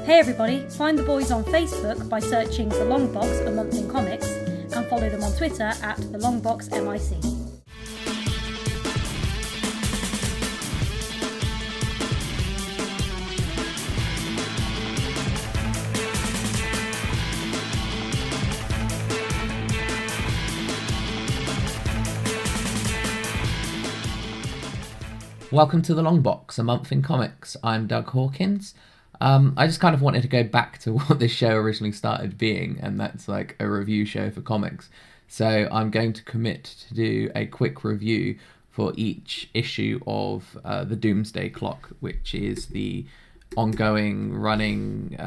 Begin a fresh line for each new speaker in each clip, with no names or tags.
Hey everybody, find the boys on Facebook by searching The Longbox, a month in comics, and follow them on Twitter at The Longbox MIC.
Welcome to The Longbox, a month in comics. I'm Doug Hawkins. I just kind of wanted to go back to what this show originally started being, and that's like a review show for comics. So I'm going to commit to do a quick review for each issue of the Doomsday Clock, which is the ongoing running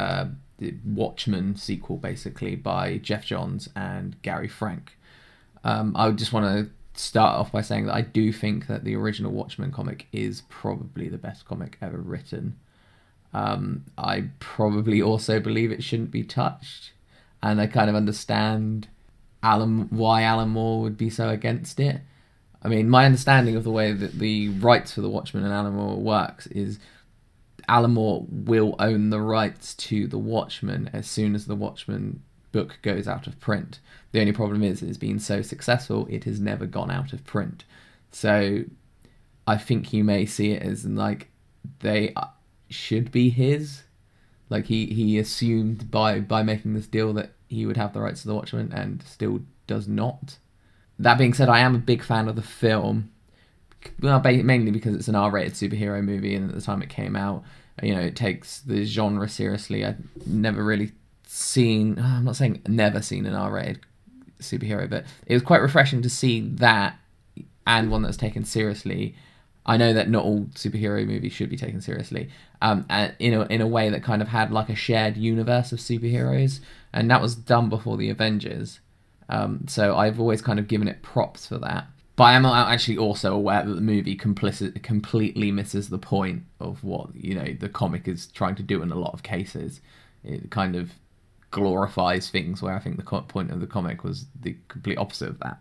Watchmen sequel, basically, by Geoff Johns and Gary Frank. I just want to start off by saying that I do think that the original Watchmen comic is probably the best comic ever written. I probably also believe it shouldn't be touched, and I kind of understand why Alan Moore would be so against it. I mean, my understanding of the way that the rights for the Watchmen and Alan Moore works is Alan Moore will own the rights to the Watchmen as soon as the Watchmen book goes out of print. The only problem is it's been so successful it has never gone out of print. So I think you may see it as like they should be his. Like he assumed by making this deal that he would have the rights to the Watchmen and still does not. That being said, I am a big fan of the film, well, mainly because it's an R-rated superhero movie, and at the time it came out, you know, it takes the genre seriously. I'd never really seen, I'm not saying never seen an R-rated superhero, but it was quite refreshing to see that, and one that's taken seriously. I know that not all superhero movies should be taken seriously, and in a way that kind of had like a shared universe of superheroes, and that was done before the Avengers. So I've always kind of given it props for that. But I'm actually also aware that the movie completely misses the point of what, you know, the comic is trying to do in a lot of cases. It kind of glorifies things where I think the point of the comic was the complete opposite of that.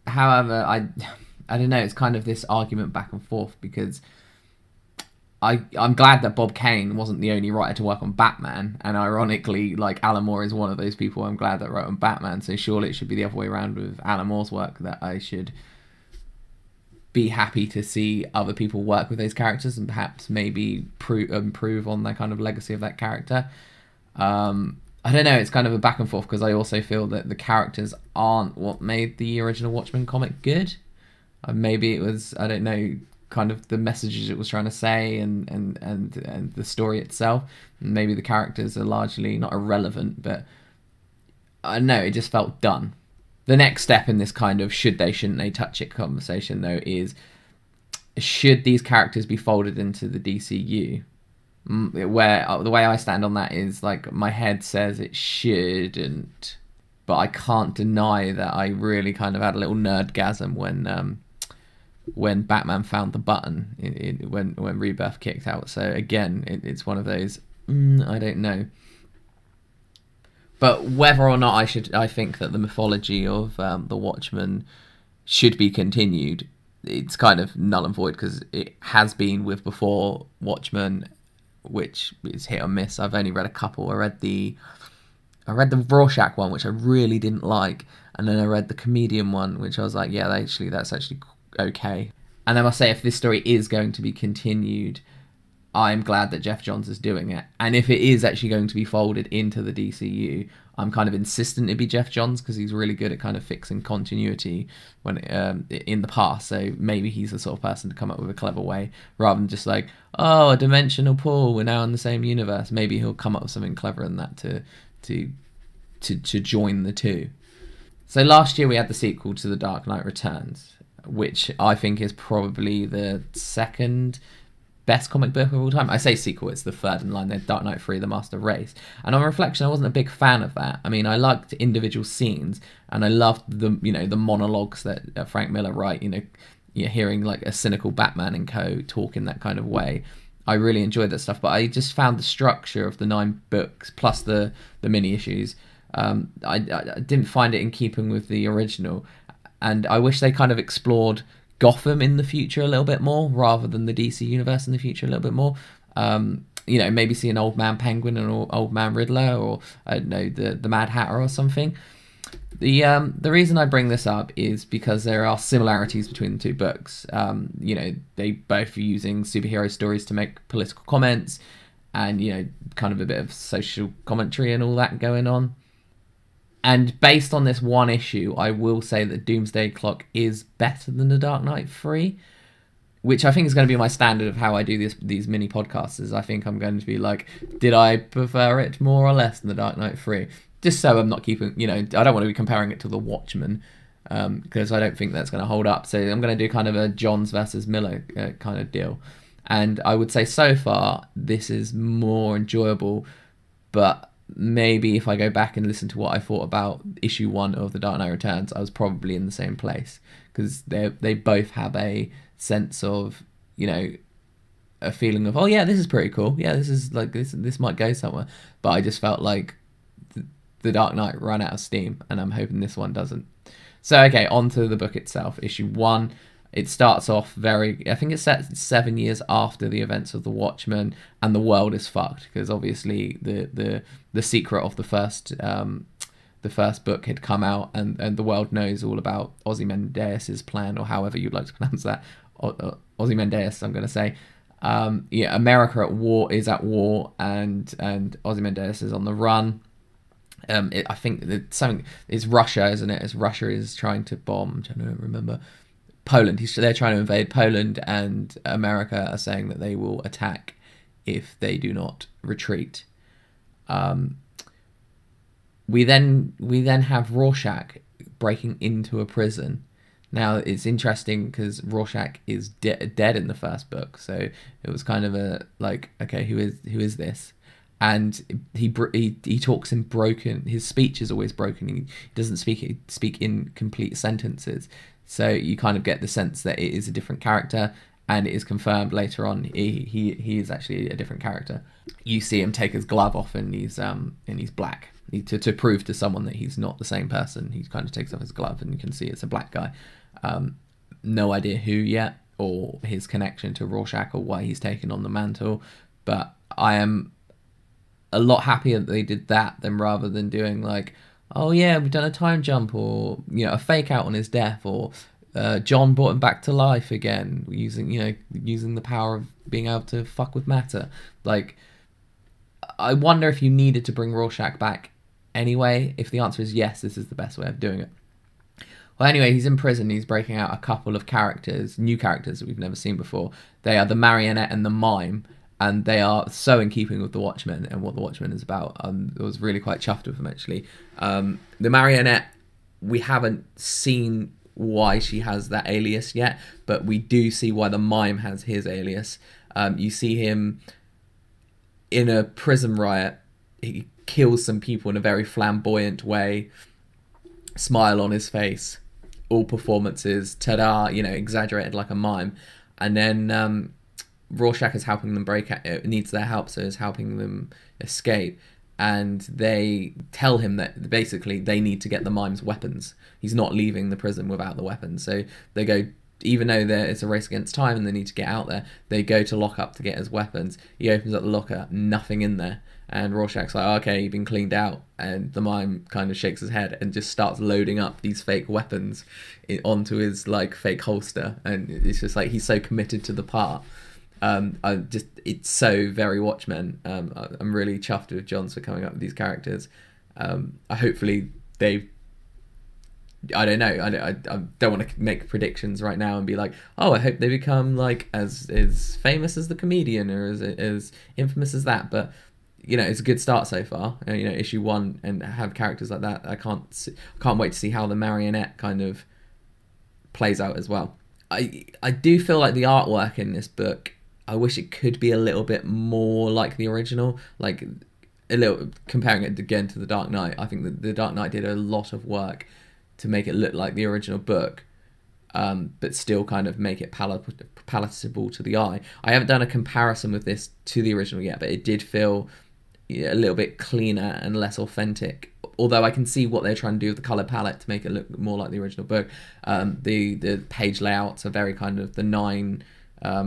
However, I don't know, it's kind of this argument back and forth, because I'm glad that Bob Kane wasn't the only writer to work on Batman, and ironically, like, Alan Moore is one of those people I'm glad that wrote on Batman, so surely it should be the other way around with Alan Moore's work, that I should be happy to see other people work with those characters and perhaps maybe improve on that kind of legacy of that character. I don't know, it's kind of a back and forth, because I also feel that the characters aren't what made the original Watchmen comic good. Maybe it was, I don't know, kind of the messages it was trying to say and the story itself. Maybe the characters are largely not irrelevant, but I don't know, it just felt done. The next step in this kind of should they, shouldn't they touch it conversation, though, is should these characters be folded into the DCU? Where the way I stand on that is, like, my head says it shouldn't, but I can't deny that I really kind of had a little nerdgasm when Batman found the button when Rebirth kicked out. So again, it's one of those I don't know. But whether or not I think that the mythology of the Watchmen should be continued, it's kind of null and void, because it has been with before Watchmen, which is hit or miss. I've only read a couple. I read the Rorschach one, which I really didn't like, and then I read the Comedian one, which I was like, yeah, that's actually okay. And I must say, if this story is going to be continued, I'm glad that Geoff Johns is doing it. And if it is actually going to be folded into the DCU, I'm kind of insistent it be Geoff Johns, because he's really good at kind of fixing continuity when in the past. So maybe he's the sort of person to come up with a clever way, rather than just like, oh, a dimensional pool, we're now in the same universe. Maybe he'll come up with something clever than that to join the two. So last year we had the sequel to The Dark Knight Returns, which I think is probably the second best comic book of all time. I say sequel, it's the third in line. They're Dark Knight 3, The Master Race. And on reflection, I wasn't a big fan of that. I mean, I liked individual scenes, and I loved the monologues that Frank Miller write, hearing like a cynical Batman and co talk in that kind of way. I really enjoyed that stuff, but I just found the structure of the 9 books plus the mini issues, I didn't find it in keeping with the original, and I wish they kind of explored Gotham in the future a little bit more, rather than the DC universe in the future a little bit more. you know, maybe see an old man Penguin and an old man Riddler, or I don't know, the Mad Hatter or something. The reason I bring this up is because there are similarities between the two books. You know, they both are using superhero stories to make political comments, and, you know, kind of a bit of social commentary and all that going on. And based on this one issue, I will say that Doomsday Clock is better than The Dark Knight 3, which I think is going to be my standard of how I do these mini podcasts. Is I think I'm going to be like, did I prefer it more or less than The Dark Knight 3? Just so I'm not keeping, you know, I don't want to be comparing it to the Watchmen, because I don't think that's going to hold up. So I'm going to do kind of a Johns versus Miller kind of deal. And I would say so far, this is more enjoyable, but maybe if I go back and listen to what I thought about issue 1 of The Dark Knight Returns, I was probably in the same place, because they both have a sense of, you know, a feeling of, oh yeah, this is pretty cool. Yeah, this is like, this might go somewhere. But I just felt like The Dark Knight ran out of steam, and I'm hoping this one doesn't. So, okay, on to the book itself. Issue 1, it starts off I think it's set 7 years after the events of the Watchmen, and the world is fucked, because obviously the secret of the first book had come out, and the world knows all about Ozymandias' plan, or however you'd like to pronounce that. Ozymandias, I'm going to say. Yeah, America is at war, and Ozymandias is on the run. I think it's Russia, isn't it? It's Russia is trying to bomb. I don't remember. Poland. They're trying to invade Poland, and America are saying that they will attack if they do not retreat. We then have Rorschach breaking into a prison. Now it's interesting because Rorschach is dead in the first book, so it was kind of a like, okay, who is this? And he talks in broken. His speech is always broken. He doesn't speak in complete sentences. So you kind of get the sense that it is a different character, and it is confirmed later on he is actually a different character. You see him take his glove off, and he's black to prove to someone that he's not the same person. He kind of takes off his glove, and you can see it's a black guy. No idea who yet, or his connection to Rorschach, or why he's taken on the mantle. But I am a lot happier that they did that than rather than doing like, oh yeah, we've done a time jump, or, you know, a fake out on his death, or John brought him back to life again using the power of being able to fuck with matter. Like, I wonder if you needed to bring Rorschach back anyway. If the answer is yes, this is the best way of doing it. Well, anyway, he's in prison. He's breaking out a couple of new characters that we've never seen before. They are the Marionette and the Mime, and they are so in keeping with the Watchmen and what the Watchmen is about. I was really quite chuffed with them, actually. The Marionette, we haven't seen why she has that alias yet, but we do see why the Mime has his alias. You see him in a prison riot. He kills some people in a very flamboyant way, smile on his face, all performances, ta-da, you know, exaggerated like a mime. And then Rorschach is helping them break out, needs their help, so is helping them escape. And they tell him that basically they need to get the mime's weapons. He's not leaving the prison without the weapons. So they go, even though it's a race against time and they need to get out there, they go to lock up to get his weapons. He opens up the locker, nothing in there. And Rorschach's like, okay, you've been cleaned out. And the mime kind of shakes his head and just starts loading up these fake weapons onto his like fake holster. And it's just like, he's so committed to the part. It's so very Watchmen. I'm really chuffed with Johns for coming up with these characters. Hopefully I don't know. I don't want to make predictions right now and be like, oh, I hope they become like as famous as the comedian or as infamous as that. But you know, it's a good start so far. You know, issue 1 and have characters like that. I can't wait to see how the Marionette kind of plays out as well. I do feel like the artwork in this book, I wish it could be a little bit more like the original, like a little, comparing it again to The Dark Knight. I think that The Dark Knight did a lot of work to make it look like the original book, but still kind of make it palatable to the eye. I haven't done a comparison with this to the original yet, but it did feel a little bit cleaner and less authentic. Although I can see what they're trying to do with the colour palette to make it look more like the original book. The page layouts are very kind of the 9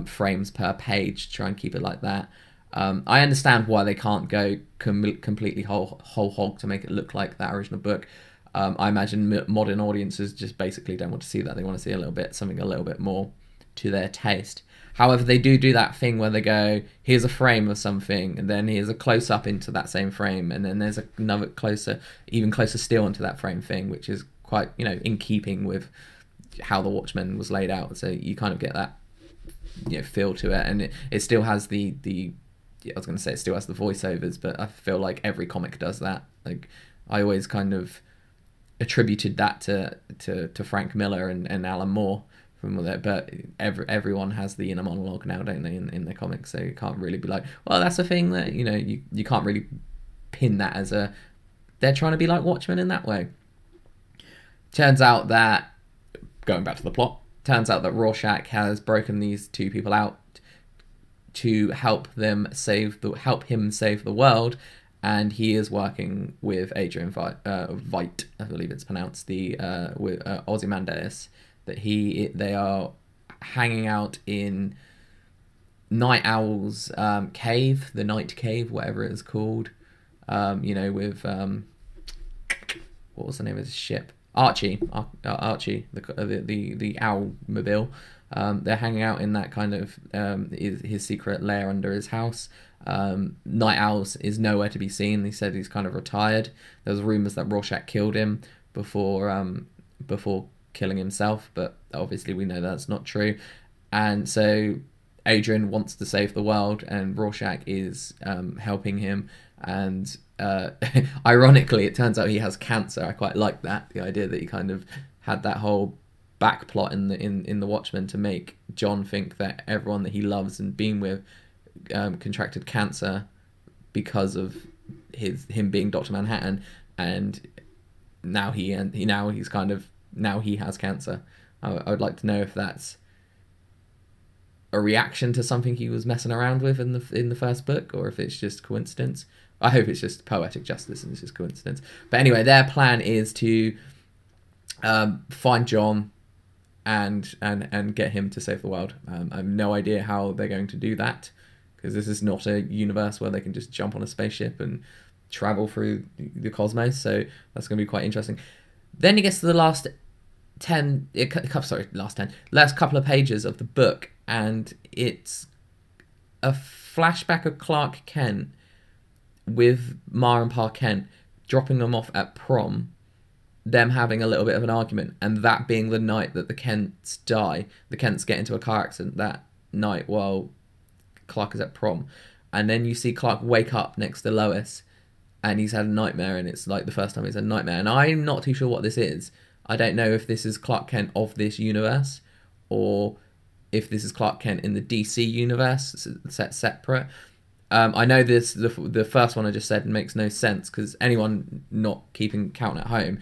frames per page, to try and keep it like that. I understand why they can't go completely whole hog to make it look like that original book. I imagine modern audiences just basically don't want to see that. They want to see something a little bit more to their taste. However, they do that thing where they go, here's a frame of something, and then here's a close-up into that same frame, and then there's another even closer still into that frame thing, which is quite, in keeping with how the Watchmen was laid out. So you kind of get that, feel to it, and it still has I was going to say it still has the voiceovers, but I feel like every comic does that. Like, I always kind of attributed that to Frank Miller and Alan Moore from there, but everyone has the inner monologue now, don't they, in their comics? So you can't really be like, well, that's a thing that you can't really pin that as they're trying to be like Watchmen in that way. Turns out that, going back to the plot, Rorschach has broken these two people out to help him save the world, and he is working with Adrian Veidt, I believe it's pronounced, with Ozymandias. That they are hanging out in Night Owl's cave, the Night Cave, whatever it is called. With what was the name of his ship? Archie, the Owlmobile. They're hanging out in that kind of his secret lair under his house. Night Owls is nowhere to be seen. He said he's kind of retired. There was rumours that Rorschach killed him before killing himself, but obviously we know that's not true. And so Adrian wants to save the world, and Rorschach is helping him. And ironically, it turns out he has cancer. I quite like that, the idea that he kind of had that whole back plot in the Watchmen to make John think that everyone that he loves and been with contracted cancer because of him being Dr. Manhattan, and now he has cancer. I would like to know if that's a reaction to something he was messing around with in the first book, or if it's just coincidence. I hope it's just poetic justice and it's just coincidence. But anyway, their plan is to find John and get him to save the world. I have no idea how they're going to do that, because this is not a universe where they can just jump on a spaceship and travel through the cosmos. So that's going to be quite interesting. Then he gets to the last couple of pages of the book, and it's a flashback of Clark Kent with Ma and Pa Kent dropping them off at prom, them having a little bit of an argument, and that being the night that the Kents die. The Kents get into a car accident that night while Clark is at prom, and then you see Clark wake up next to Lois, and he's had a nightmare, and it's like the first time he's had a nightmare, and I'm not too sure what this is. I don't know if this is Clark Kent of this universe, or if this is Clark Kent in the DC universe, set separate. I know the first one I just said makes no sense, because anyone not keeping count at home,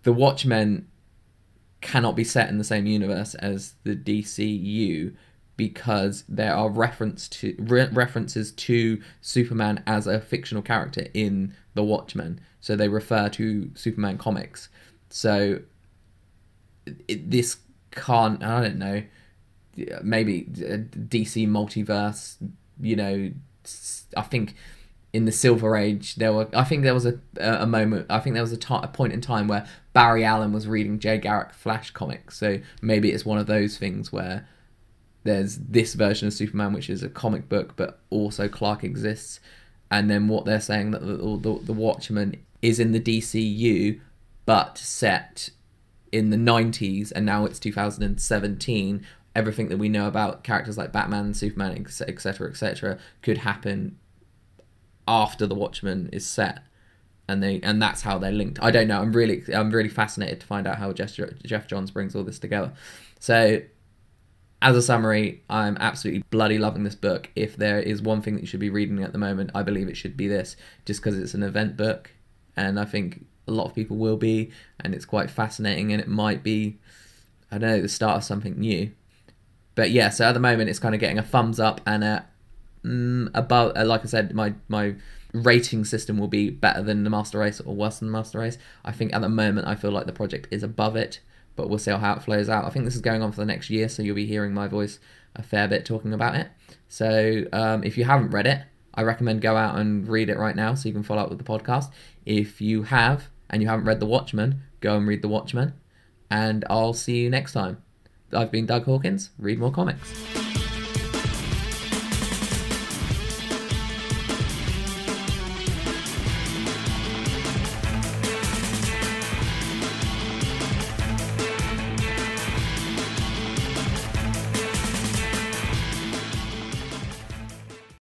the Watchmen cannot be set in the same universe as the DCU, because there are references to Superman as a fictional character in the Watchmen. So they refer to Superman comics. So this can't, I don't know, maybe DC multiverse, I think in the Silver Age there was a moment, I think there was a point in time where Barry Allen was reading Jay Garrick Flash comics. So maybe it's one of those things where there's this version of Superman, which is a comic book, but also Clark exists. And then what they're saying, that the Watchmen is in the DCU, but set in the 90s, and now it's 2017. Everything that we know about characters like Batman, Superman, etc., etc., could happen after the Watchmen is set, and that's how they're linked. I don't know. I'm really fascinated to find out how Geoff Johns brings all this together. So, as a summary, I'm absolutely bloody loving this book. If there is one thing that you should be reading at the moment, I believe it should be this, just because it's an event book, and I think a lot of people will be, and it's quite fascinating, and it might be, I don't know, the start of something new. But yeah, so at the moment it's kind of getting a thumbs up, and above, like I said, my rating system will be better than the Master Race or worse than the Master Race. I think at the moment I feel like the project is above it, but we'll see how it flows out. I think this is going on for the next year, so you'll be hearing my voice a fair bit talking about it. So if you haven't read it, I recommend go out and read it right now so you can follow up with the podcast. If you have and you haven't read The Watchmen, go and read The Watchmen, and I'll see you next time. I've been Doug Hawkins. Read more comics.